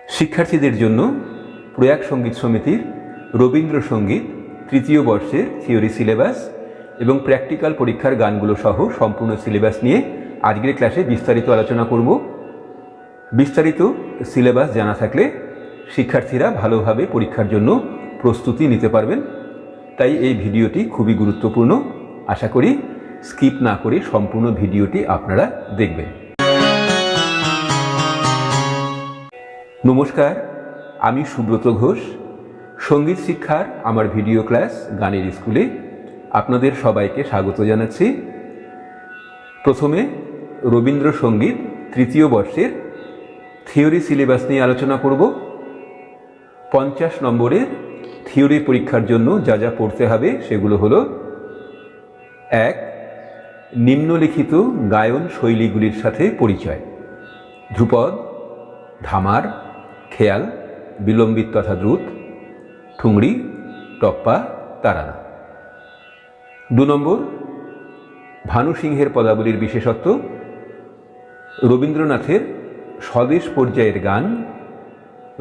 শিক্ষার্থীদের জন্য প্রয়াগ সঙ্গীত সমিতির রবীন্দ্রসঙ্গীত তৃতীয় বর্ষের থিওরি সিলেবাস এবং প্র্যাকটিক্যাল পরীক্ষার গানগুলো সহ সম্পূর্ণ সিলেবাস নিয়ে আজকের ক্লাসে বিস্তারিত আলোচনা করব। বিস্তারিত সিলেবাস জানা থাকলে শিক্ষার্থীরা ভালোভাবে পরীক্ষার জন্য প্রস্তুতি নিতে পারবেন। তাই এই ভিডিওটি খুবই গুরুত্বপূর্ণ। আশা করি স্কিপ না করে সম্পূর্ণ ভিডিওটি আপনারা দেখবেন। নমস্কার, আমি সুব্রত ঘোষ। সঙ্গীত শিক্ষার আমার ভিডিও ক্লাস গানের স্কুলে আপনাদের সবাইকে স্বাগত জানাচ্ছি। প্রথমে রবীন্দ্রসঙ্গীত তৃতীয় বর্ষের থিওরি সিলেবাস নিয়ে আলোচনা করব। 50 নম্বরের থিওরি পরীক্ষার জন্য যা যা পড়তে হবে সেগুলো হলো: 1. নিম্নলিখিত গায়ন শৈলীগুলির সাথে পরিচয়: ধ্রুপদ, ধামার, খেয়াল, বিলম্বিত তথা দ্রুত, ঠুংরি, টপ্পা, তারানা। 2 নম্বর ভানু সিংহের পদাবলীর বিশেষত্ব: রবীন্দ্রনাথের স্বদেশ পর্যায়ের গান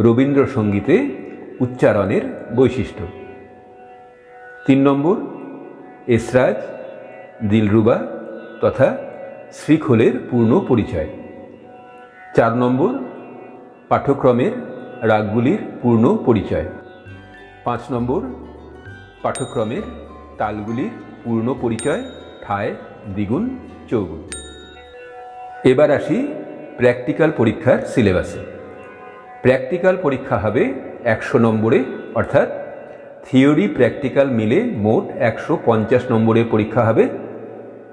রবীন্দ্রসঙ্গীতে উচ্চারণের বৈশিষ্ট্য। 3 নম্বর এসরাজ, দিলরুবা তথা শ্রীখোলের পূর্ণ পরিচয়। 4 নম্বর পাঠ্যক্রমের রাগগুলির পূর্ণ পরিচয়। 5 নম্বর পাঠ্যক্রমের তালগুলির পূর্ণ পরিচয়, ঠায়, দ্বিগুণ, চৌগুণ। এবার আসি প্র্যাকটিক্যাল পরীক্ষার সিলেবাসে। প্র্যাকটিক্যাল পরীক্ষা হবে 100 নম্বরে, অর্থাৎ থিওরি প্র্যাকটিক্যাল মিলে মোট 150 নম্বরের পরীক্ষা হবে।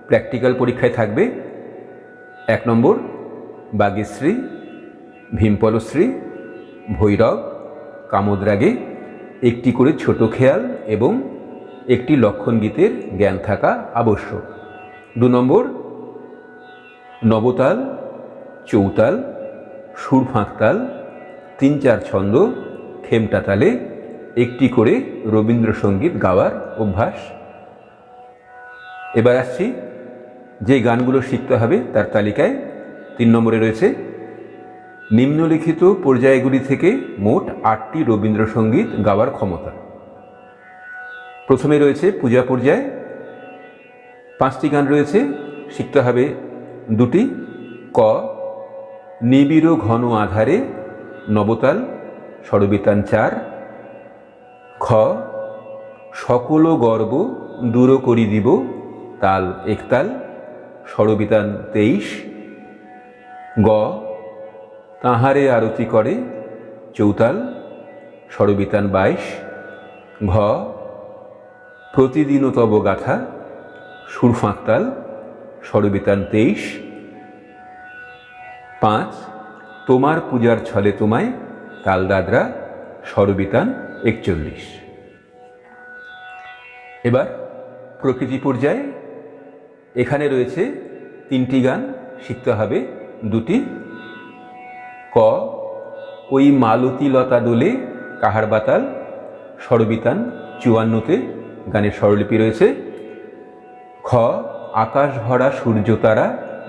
প্র্যাকটিক্যাল পরীক্ষায় থাকবে 1 নম্বর বাগেশ্রী, ভীমপলশ্রী, ভৈরব, কামোদ্রাগে একটি করে ছোট খেয়াল এবং একটি লক্ষণ গীতের জ্ঞান থাকা আবশ্যক। 2 নম্বর নবতাল, চৌতাল, সুরফাঁকতাল, 3-4 ছন্দ, খেমটা তালে একটি করে রবীন্দ্রসঙ্গীত গাওয়ার অভ্যাস। এবার আসছি যে গানগুলো শিখতে হবে তার তালিকায় 3 নম্বরে রয়েছে নিম্নলিখিত পর্যায়গুলি থেকে মোট 8টি রবীন্দ্রসঙ্গীত গাওয়ার ক্ষমতা। প্রথমে রয়েছে পূজা পর্যায়, 5টি গান রয়েছে, শিখতে হবে 2টি। ক নিবিড় ঘন আধারে, নবতাল, স্বরবিতান 4। খ সকল গর্ব দূর করি দিব, তাল 1 তাল, স্বরবিতান 23। গ তাহারে আরতি করে, চৌতাল, স্বরবিতান 22। ঘ প্রতিদিন তব গাথা, সুরফাঁকতাল, স্বরবিতান 23। 5 তোমার পূজার ছলে তোমায়, তাল দাদরা, স্বরবিতান 41। এবার প্রকৃতি পর্যায়ে এখানে রয়েছে 3টি গান, শিখতে হবে 2টি। ক ওই মালতী লতা দোলে, কাহার বাতাল, স্বরবিতান 54তে গানের স্বরলিপি রয়েছে। খ আকাশ ভরা সূর্য তারা,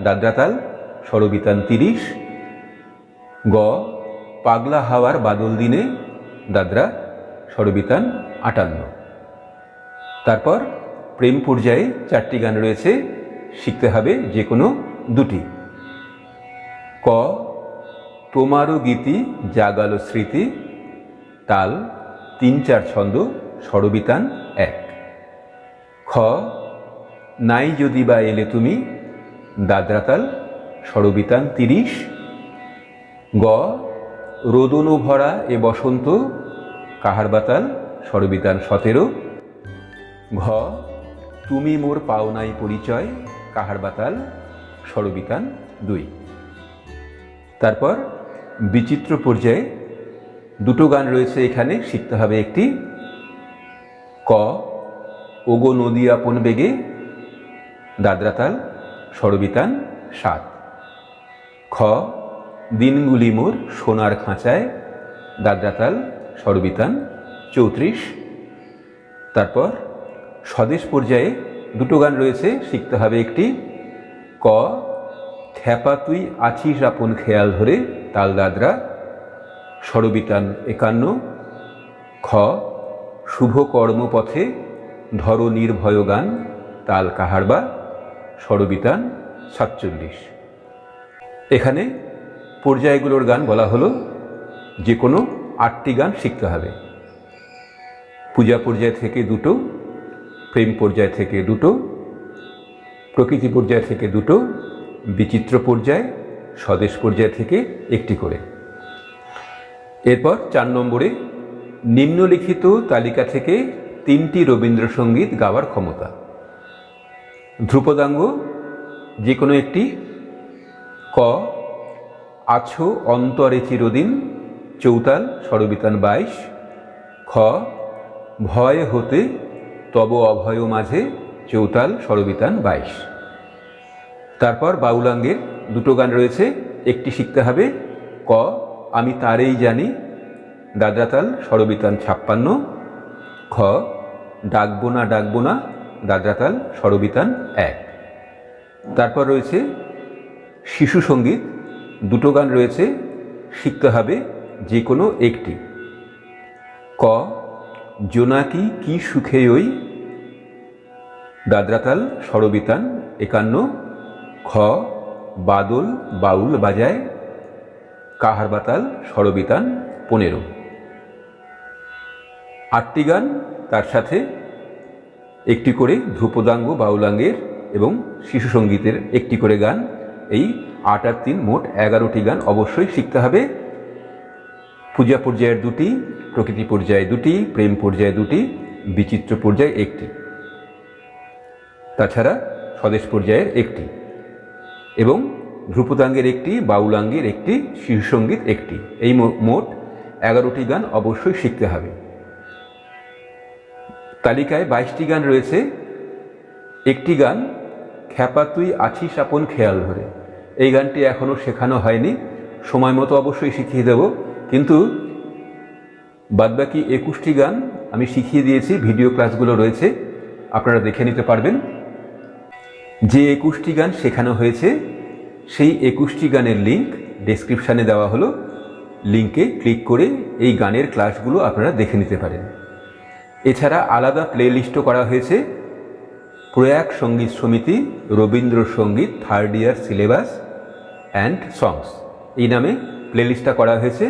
দাদরাতাল, স্বরবিতান 30। গ পাগলা হাওয়ার বাদল দিনে, দাদরা, স্বরবিতান 58। তারপর প্রেম পর্যায়ে 4টি গান রয়েছে, শিখতে হবে যে কোনো 2টি। ক তোমারও গীতি জাগালো স্মৃতি, তাল 3-4 ছন্দ, স্বরবিতান 1। খ নাই যদি বা এলে তুমি, দাদরাতাল, স্বরবিতান 30। গ রোদন ভরা এ বসন্ত, কাহার বাতাল, স্বরবিতান 17। ঘ তুমি মোর পাওনাই পরিচয়, কাহার বাতাল, স্বরবিতান 2। তারপর বিচিত্র পর্যায়ে 2টো গান রয়েছে, এখানে শিখতে হবে 1টি। ক ওগো নদী আপন বেগে, দাদরাতাল, স্বরবিতান 7। খ দিনগুলি মোর সোনার খাঁচায়, দাদরাতাল, স্বরবিতান 34। তারপর স্বদেশ পর্যায়ে 2টো গান রয়েছে, শিখতে হবে 1টি। ক খ্যাপা তুই আছিস আপন খেয়াল ধরে, তাল দাদরা, স্বরবিতান 51, খ শুভ কর্মপথে ধর নির্ভয় গান তাল কাহারবা, স্বরবিতান 47। এখানে পর্যায়গুলোর গান বলা হলো, যে কোনো 8টি গান শিখতে হবে। পূজা পর্যায় থেকে 2টো, প্রেম পর্যায় থেকে 2টো, প্রকৃতি পর্যায় থেকে 2টো, বিচিত্র পর্যায়, স্বদেশ পর্যায় থেকে 1টি করে। এরপর 4 নম্বরে নিম্নলিখিত তালিকা থেকে 3টি রবীন্দ্রসঙ্গীত গাওয়ার ক্ষমতা। ধ্রুপদাঙ্গ যে কোনো একটি। ক আছো অন্তরে চিরদিন, চৌতাল, স্বরবিতান 22। খ ভয় হতে তব অভয় মাঝে, চৌতাল, স্বরবিতান 22। তারপর বাউলাঙ্গের 2টো গান রয়েছে, একটি শিখতে হবে। ক আমি তারেই জানি, দাদরাতাল, স্বরবিতান 56। খ ডাকবো না ডাকবো না, দাদরাতাল, স্বরবিতান 1। তারপর রয়েছে শিশু সঙ্গীত, 2টো গান রয়েছে, শিখতে হবে যে কোনো একটি। ক জোনাকি কি সুখে ওই, দাদরাতাল, স্বরবিতান 51। খ বাদল বাউল বাজায়, কাহারবাতাল, স্বরবিতান 15। 8টি গান, তার সাথে একটি করে ধ্রুপদাঙ্গ, বাউলাঙ্গের এবং শিশু সঙ্গীতের 1টি করে গান। এই 8 আর 3 মোট 11টি গান অবশ্যই শিখতে হবে। পূজা পর্যায়ের 2টি, প্রকৃতি পর্যায়ে 2টি, প্রেম পর্যায়ে 2টি, বিচিত্র পর্যায়ে 1টি, তাছাড়া স্বদেশ পর্যায়ের 1টি, এবং ধ্রুপদাঙ্গের 1টি, বাউলাঙ্গের 1টি, শিশু সঙ্গীত 1টি। এই মোট 11টি গান অবশ্যই শিখতে হবে। তালিকায় 22টি গান রয়েছে। একটি গান খ্যাপা তুই আছিস আপন খেয়াল ধরে, এই গানটি এখনও শেখানো হয়নি, সময় মতো অবশ্যই শিখিয়ে দেব। কিন্তু বাদবাকি 21টি গান আমি শিখিয়ে দিয়েছি, ভিডিও ক্লাসগুলো রয়েছে, আপনারা দেখে নিতে পারবেন। যে 21টি গান শেখানো হয়েছে সেই 21টি গানের লিঙ্ক ডেসক্রিপশানে দেওয়া হলো, লিঙ্কে ক্লিক করে এই গানের ক্লাসগুলো আপনারা দেখে নিতে পারেন। এছাড়া আলাদা প্লেলিস্টও করা হয়েছে, প্রয়াগ সঙ্গীত সমিতি Rabindrasangeet 3rd year syllabus and songs, এই নামে প্লেলিস্টটা করা হয়েছে।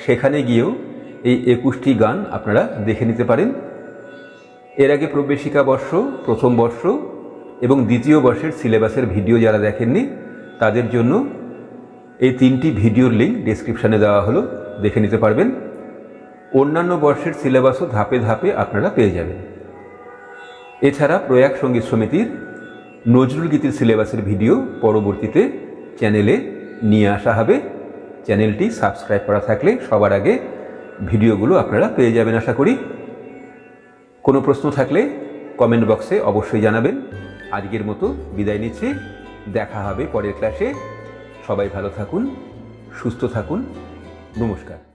সেখানে গিয়েও এই 21টি গান আপনারা দেখে নিতে পারেন। এর আগে প্রবেশিকা বর্ষ, প্রথম বর্ষ এবং দ্বিতীয় বর্ষের সিলেবাসের ভিডিও যারা দেখেননি তাদের জন্য এই 3টি ভিডিওর লিঙ্ক ডেসক্রিপশানে দেওয়া হলো, দেখে নিতে পারবেন। অন্যান্য বর্ষের সিলেবাসও ধাপে ধাপে আপনারা পেয়ে যাবেন। এছাড়া প্রয়াগ সঙ্গীত সমিতির নজরুল গীতির সিলেবাসের ভিডিও পরবর্তীতে চ্যানেলে নিয়ে আসা হবে। চ্যানেলটি সাবস্ক্রাইব করা থাকলে সবার আগে ভিডিওগুলো আপনারা পেয়ে যাবেন আশা করি। কোনো প্রশ্ন থাকলে কমেন্ট বক্সে অবশ্যই জানাবেন। আজকের মতো বিদায় নিচ্ছি, দেখা হবে পরের ক্লাসে। সবাই ভালো থাকুন, সুস্থ থাকুন, নমস্কার।